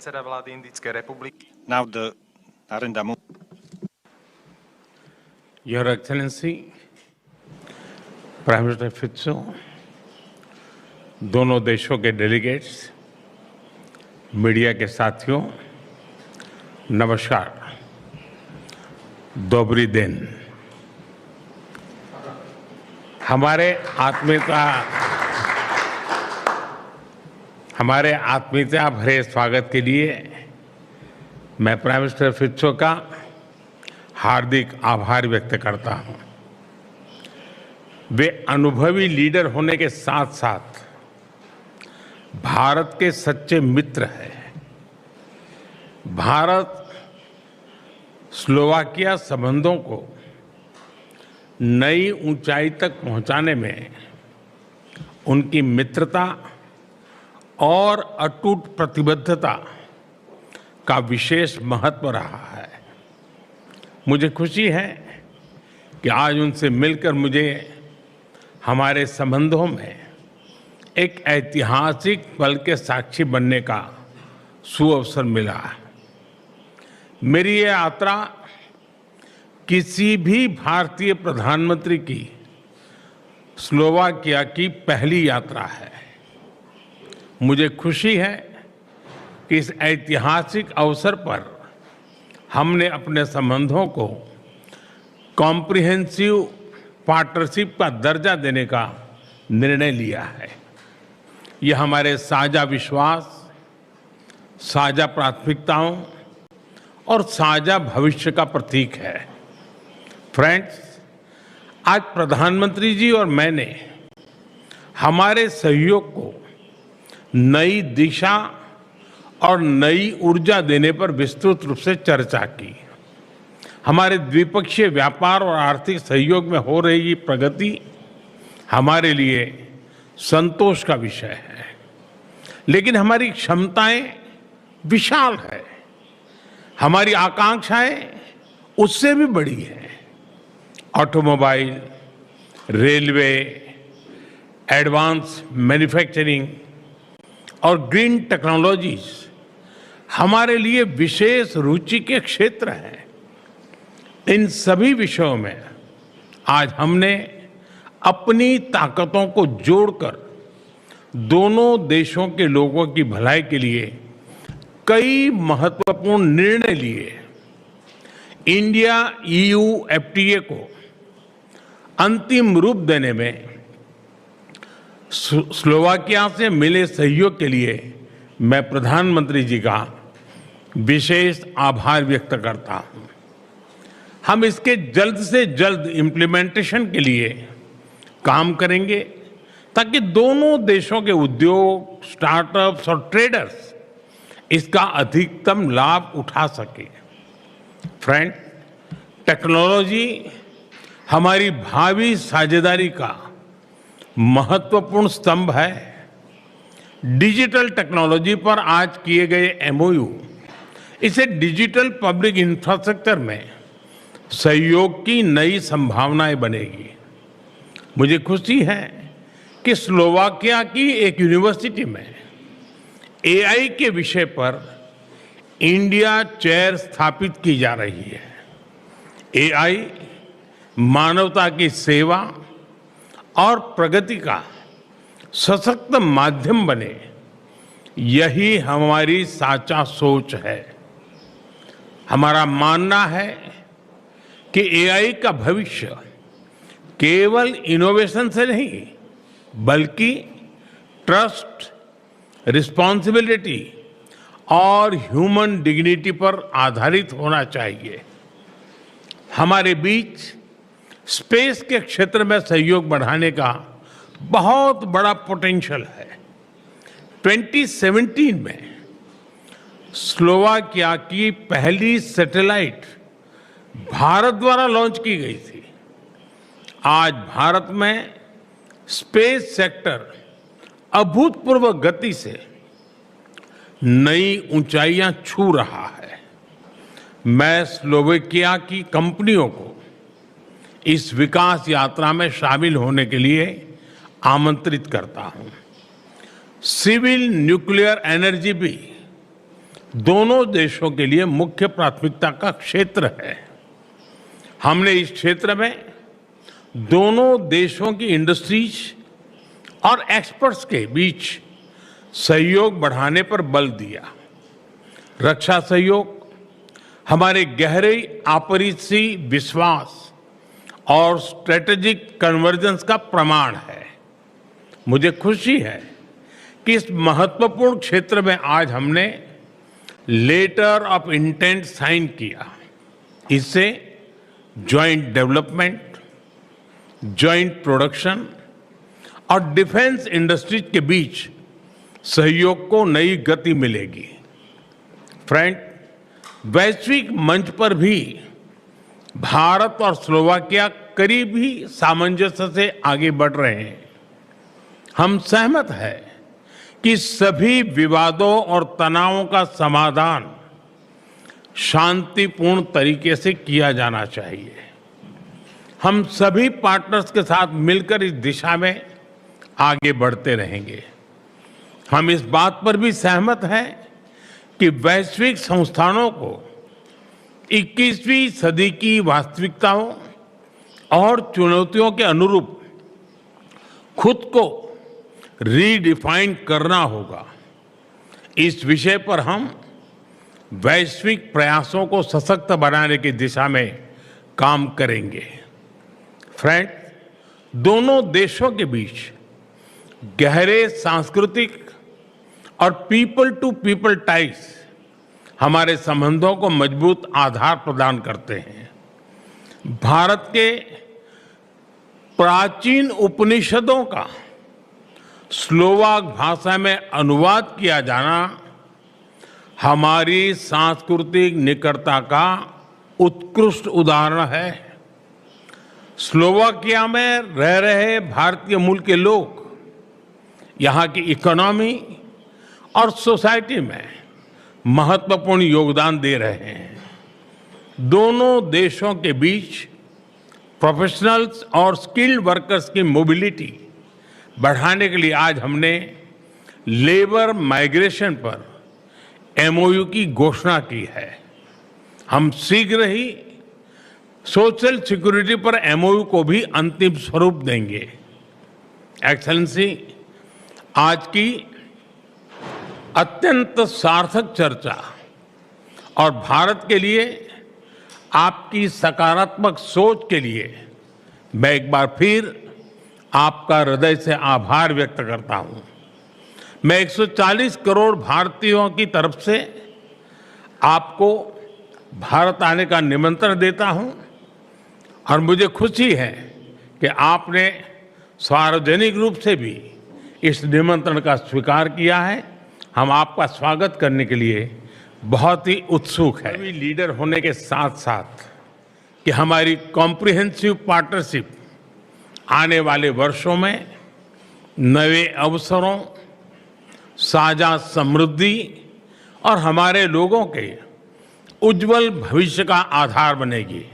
predseda vlády Indickej republiky. Now the Narendra Modi. Your Excellency, Prime Minister Fico, दोनों देशों के delegates, media के साथियों, नमस्कार, दोबरी दिन। हमारे आत्मीयता भरे स्वागत के लिए मैं प्राइम मिनिस्टर फिट्सो का हार्दिक आभार व्यक्त करता हूं। वे अनुभवी लीडर होने के साथ साथ भारत के सच्चे मित्र हैं। भारत स्लोवाकिया संबंधों को नई ऊंचाई तक पहुंचाने में उनकी मित्रता और अटूट प्रतिबद्धता का विशेष महत्व रहा है। मुझे खुशी है कि आज उनसे मिलकर मुझे हमारे संबंधों में एक ऐतिहासिक पल के साक्षी बनने का सुअवसर मिला है। मेरी ये यात्रा किसी भी भारतीय प्रधानमंत्री की स्लोवाकिया की पहली यात्रा है। मुझे खुशी है कि इस ऐतिहासिक अवसर पर हमने अपने संबंधों को कॉम्प्रिहेंसिव पार्टनरशिप का दर्जा देने का निर्णय लिया है। यह हमारे साझा विश्वास, साझा प्राथमिकताओं और साझा भविष्य का प्रतीक है। फ्रेंड्स, आज प्रधानमंत्री जी और मैंने हमारे सहयोग को नई दिशा और नई ऊर्जा देने पर विस्तृत रूप से चर्चा की। हमारे द्विपक्षीय व्यापार और आर्थिक सहयोग में हो रही प्रगति हमारे लिए संतोष का विषय है, लेकिन हमारी क्षमताएं विशाल है, हमारी आकांक्षाएं उससे भी बड़ी हैं। ऑटोमोबाइल, रेलवे, एडवांस मैन्युफैक्चरिंग और ग्रीन टेक्नोलॉजीज हमारे लिए विशेष रुचि के क्षेत्र हैं। इन सभी विषयों में आज हमने अपनी ताकतों को जोड़कर दोनों देशों के लोगों की भलाई के लिए कई महत्वपूर्ण निर्णय लिए। इंडिया EU FTA को अंतिम रूप देने में स्लोवाकिया से मिले सहयोग के लिए मैं प्रधानमंत्री जी का विशेष आभार व्यक्त करता हूं। हम इसके जल्द से जल्द इम्प्लीमेंटेशन के लिए काम करेंगे ताकि दोनों देशों के उद्योग, स्टार्टअप्स और ट्रेडर्स इसका अधिकतम लाभ उठा सके। फ्रेंड, टेक्नोलॉजी हमारी भावी साझेदारी का महत्वपूर्ण स्तंभ है। डिजिटल टेक्नोलॉजी पर आज किए गए MOU इसे डिजिटल पब्लिक इंफ्रास्ट्रक्चर में सहयोग की नई संभावनाएं बनेगी। मुझे खुशी है कि स्लोवाकिया की एक यूनिवर्सिटी में AI के विषय पर इंडिया चेयर स्थापित की जा रही है। AI मानवता की सेवा और प्रगति का सशक्त माध्यम बने, यही हमारी साचा सोच है। हमारा मानना है कि AI का भविष्य केवल इनोवेशन से नहीं बल्कि ट्रस्ट, रिस्पॉन्सिबिलिटी और ह्यूमन डिग्निटी पर आधारित होना चाहिए। हमारे बीच स्पेस के क्षेत्र में सहयोग बढ़ाने का बहुत बड़ा पोटेंशियल है। 2017 में स्लोवाकिया की पहली सैटेलाइट भारत द्वारा लॉन्च की गई थी। आज भारत में स्पेस सेक्टर अभूतपूर्व गति से नई ऊंचाइयां छू रहा है। मैं स्लोवाकिया की कंपनियों को इस विकास यात्रा में शामिल होने के लिए आमंत्रित करता हूं। सिविल न्यूक्लियर एनर्जी भी दोनों देशों के लिए मुख्य प्राथमिकता का क्षेत्र है। हमने इस क्षेत्र में दोनों देशों की इंडस्ट्रीज और एक्सपर्ट्स के बीच सहयोग बढ़ाने पर बल दिया। रक्षा सहयोग हमारे गहरे आपसी विश्वास और स्ट्रेटेजिक कन्वर्जेंस का प्रमाण है। मुझे खुशी है कि इस महत्वपूर्ण क्षेत्र में आज हमने लेटर ऑफ इंटेंट साइन किया। इससे जॉइंट डेवलपमेंट, जॉइंट प्रोडक्शन और डिफेंस इंडस्ट्रीज के बीच सहयोग को नई गति मिलेगी। फ्रेंड, वैश्विक मंच पर भी भारत और स्लोवाकिया करीबी सामंजस्य से आगे बढ़ रहे हैं। हम सहमत हैं कि सभी विवादों और तनावों का समाधान शांतिपूर्ण तरीके से किया जाना चाहिए। हम सभी पार्टनर्स के साथ मिलकर इस दिशा में आगे बढ़ते रहेंगे। हम इस बात पर भी सहमत हैं कि वैश्विक संस्थानों को 21वीं सदी की वास्तविकताओं और चुनौतियों के अनुरूप खुद को रीडिफाइन करना होगा। इस विषय पर हम वैश्विक प्रयासों को सशक्त बनाने की दिशा में काम करेंगे। फ्रेंड, दोनों देशों के बीच गहरे सांस्कृतिक और पीपल टू पीपल टाइज हमारे संबंधों को मजबूत आधार प्रदान करते हैं। भारत के प्राचीन उपनिषदों का स्लोवाक भाषा में अनुवाद किया जाना हमारी सांस्कृतिक निकटता का उत्कृष्ट उदाहरण है। स्लोवाकिया में रह रहे भारतीय मूल के लोग यहाँ की इकोनॉमी और सोसाइटी में महत्वपूर्ण योगदान दे रहे हैं। दोनों देशों के बीच प्रोफेशनल्स और स्किल्ड वर्कर्स की मोबिलिटी बढ़ाने के लिए आज हमने लेबर माइग्रेशन पर एमओयू की घोषणा की है। हम शीघ्र ही सोशल सिक्योरिटी पर एमओयू को भी अंतिम स्वरूप देंगे। एक्सेलेंसी, आज की अत्यंत सार्थक चर्चा और भारत के लिए आपकी सकारात्मक सोच के लिए मैं एक बार फिर आपका हृदय से आभार व्यक्त करता हूं। मैं 140 करोड़ भारतीयों की तरफ से आपको भारत आने का निमंत्रण देता हूं और मुझे खुशी है कि आपने सार्वजनिक रूप से भी इस निमंत्रण का स्वीकार किया है। हम आपका स्वागत करने के लिए बहुत ही उत्सुक हैं। लीडर होने के साथ साथ कि हमारी कॉम्प्रिहेंसिव पार्टनरशिप आने वाले वर्षों में नए अवसरों, साझा समृद्धि और हमारे लोगों के उज्जवल भविष्य का आधार बनेगी।